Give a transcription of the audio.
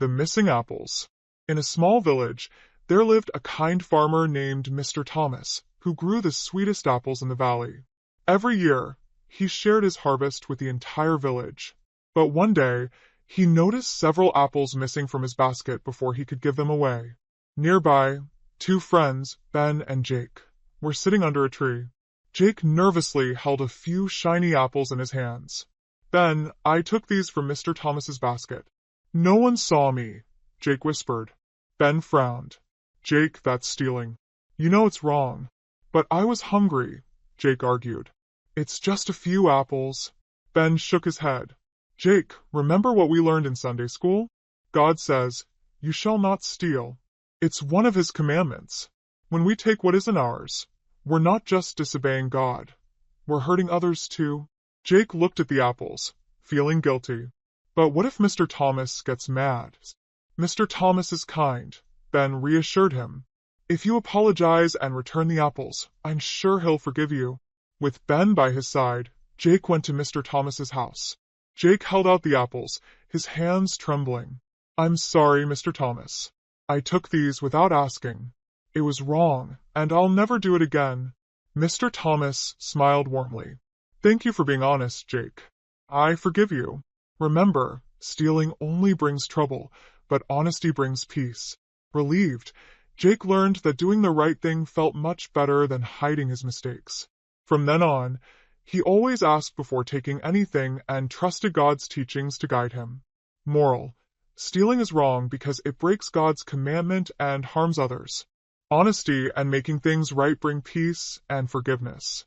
The Missing Apples. In a small village, there lived a kind farmer named Mr. Thomas, who grew the sweetest apples in the valley. Every year, he shared his harvest with the entire village. But one day, he noticed several apples missing from his basket before he could give them away. Nearby, two friends, Ben and Jake, were sitting under a tree. Jake nervously held a few shiny apples in his hands. "Ben, I took these from Mr. Thomas's basket." "No one saw me," Jake whispered. Ben frowned. "Jake, that's stealing. You know it's wrong." "But I was hungry," Jake argued. "It's just a few apples." Ben shook his head. "Jake, remember what we learned in Sunday school? God says, 'You shall not steal.' It's one of his commandments. When we take what isn't ours, we're not just disobeying God. We're hurting others too." Jake looked at the apples, feeling guilty. "But what if Mr. Thomas gets mad?" "Mr. Thomas is kind," Ben reassured him. "If you apologize and return the apples, I'm sure he'll forgive you." With Ben by his side, Jake went to Mr. Thomas's house. Jake held out the apples, his hands trembling. "I'm sorry, Mr. Thomas. I took these without asking. It was wrong, and I'll never do it again." Mr. Thomas smiled warmly. "Thank you for being honest, Jake. I forgive you. Remember, stealing only brings trouble, but honesty brings peace." Relieved, Jake learned that doing the right thing felt much better than hiding his mistakes. From then on, he always asked before taking anything and trusted God's teachings to guide him. Moral: stealing is wrong because it breaks God's commandment and harms others. Honesty and making things right bring peace and forgiveness.